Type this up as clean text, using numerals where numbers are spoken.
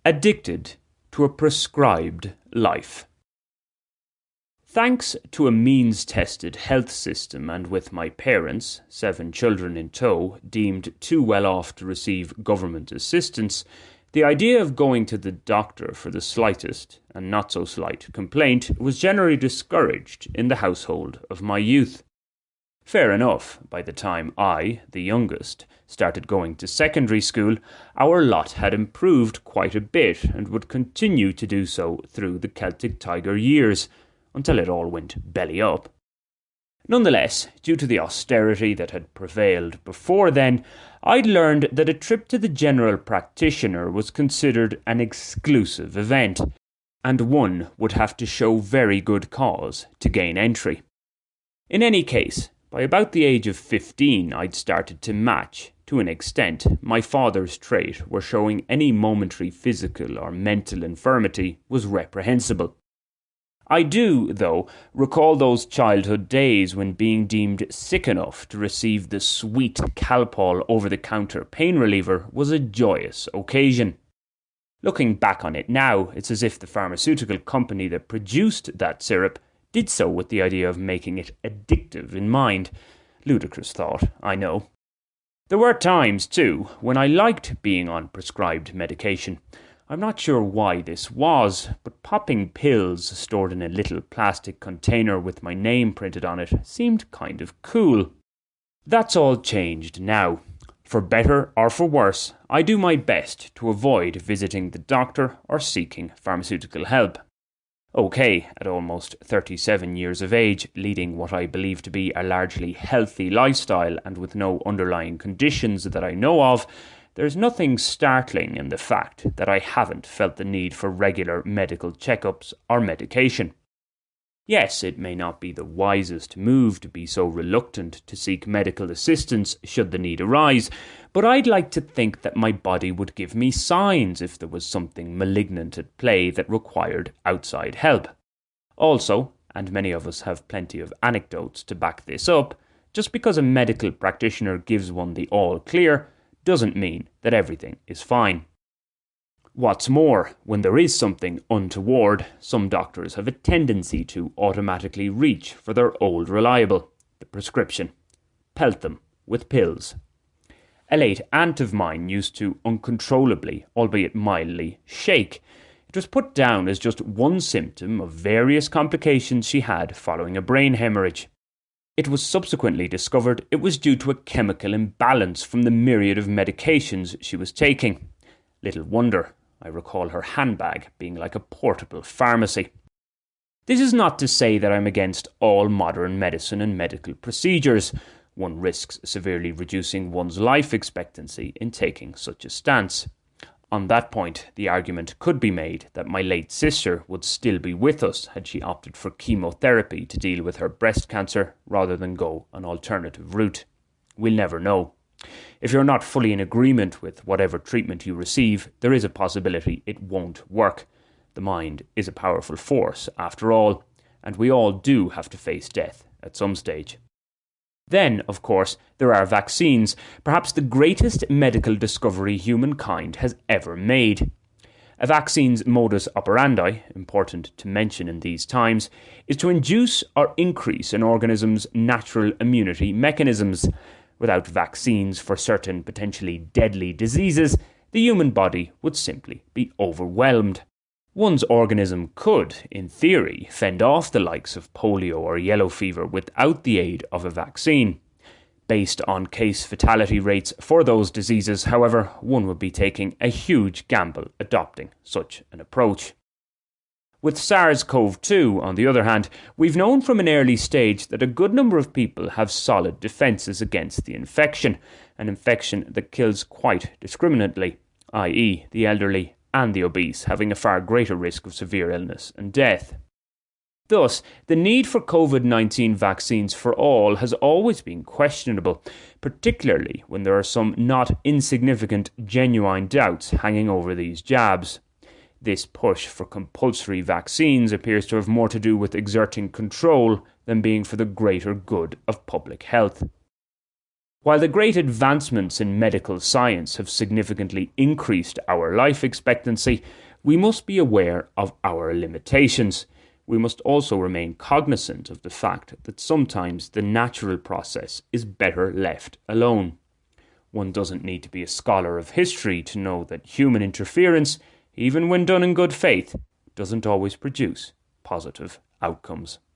Addicted to a prescribed life. Thanks to a means-tested health system and with my parents, 7 children in tow, deemed too well off to receive government assistance, the idea of going to the doctor for the slightest and not so slight complaint was generally discouraged in the household of my youth. Fair enough, by the time I, the youngest, started going to secondary school, our lot had improved quite a bit and would continue to do so through the Celtic Tiger years, until it all went belly up. Nonetheless, due to the austerity that had prevailed before then, I'd learned that a trip to the general practitioner was considered an exclusive event, and one would have to show very good cause to gain entry. In any case, by about the age of 15, I'd started to match, to an extent, my father's trait where showing any momentary physical or mental infirmity was reprehensible. I do, though, recall those childhood days when being deemed sick enough to receive the sweet Calpol over-the-counter pain reliever was a joyous occasion. Looking back on it now, it's as if the pharmaceutical company that produced that syrup did so with the idea of making it addictive in mind. Ludicrous thought, I know. There were times, too, when I liked being on prescribed medication. I'm not sure why this was, but popping pills stored in a little plastic container with my name printed on it seemed kind of cool. That's all changed now. For better or for worse, I do my best to avoid visiting the doctor or seeking pharmaceutical help. Okay, at almost 37 years of age, leading what I believe to be a largely healthy lifestyle and with no underlying conditions that I know of, there's nothing startling in the fact that I haven't felt the need for regular medical checkups or medication. Yes, it may not be the wisest move to be so reluctant to seek medical assistance should the need arise, but I'd like to think that my body would give me signs if there was something malignant at play that required outside help. Also, and many of us have plenty of anecdotes to back this up, just because a medical practitioner gives one the all clear doesn't mean that everything is fine. What's more, when there is something untoward, some doctors have a tendency to automatically reach for their old reliable, the prescription. Pelt them with pills. A late aunt of mine used to uncontrollably, albeit mildly, shake. It was put down as just one symptom of various complications she had following a brain hemorrhage. It was subsequently discovered it was due to a chemical imbalance from the myriad of medications she was taking. Little wonder. I recall her handbag being like a portable pharmacy. This is not to say that I'm against all modern medicine and medical procedures. One risks severely reducing one's life expectancy in taking such a stance. On that point, the argument could be made that my late sister would still be with us had she opted for chemotherapy to deal with her breast cancer rather than go an alternative route. We'll never know. If you're not fully in agreement with whatever treatment you receive, there is a possibility it won't work. The mind is a powerful force, after all, and we all do have to face death at some stage. Then, of course, there are vaccines, perhaps the greatest medical discovery humankind has ever made. A vaccine's modus operandi, important to mention in these times, is to induce or increase an organism's natural immunity mechanisms. Without vaccines for certain potentially deadly diseases, the human body would simply be overwhelmed. One's organism could, in theory, fend off the likes of polio or yellow fever without the aid of a vaccine. Based on case fatality rates for those diseases, however, one would be taking a huge gamble adopting such an approach. With SARS-CoV-2, on the other hand, we've known from an early stage that a good number of people have solid defences against the infection, an infection that kills quite discriminately, i.e. the elderly and the obese having a far greater risk of severe illness and death. Thus, the need for COVID-19 vaccines for all has always been questionable, particularly when there are some not insignificant genuine doubts hanging over these jabs. This push for compulsory vaccines appears to have more to do with exerting control than being for the greater good of public health. While the great advancements in medical science have significantly increased our life expectancy, we must be aware of our limitations. We must also remain cognizant of the fact that sometimes the natural process is better left alone. One doesn't need to be a scholar of history to know that human interference, even when done in good faith, doesn't always produce positive outcomes.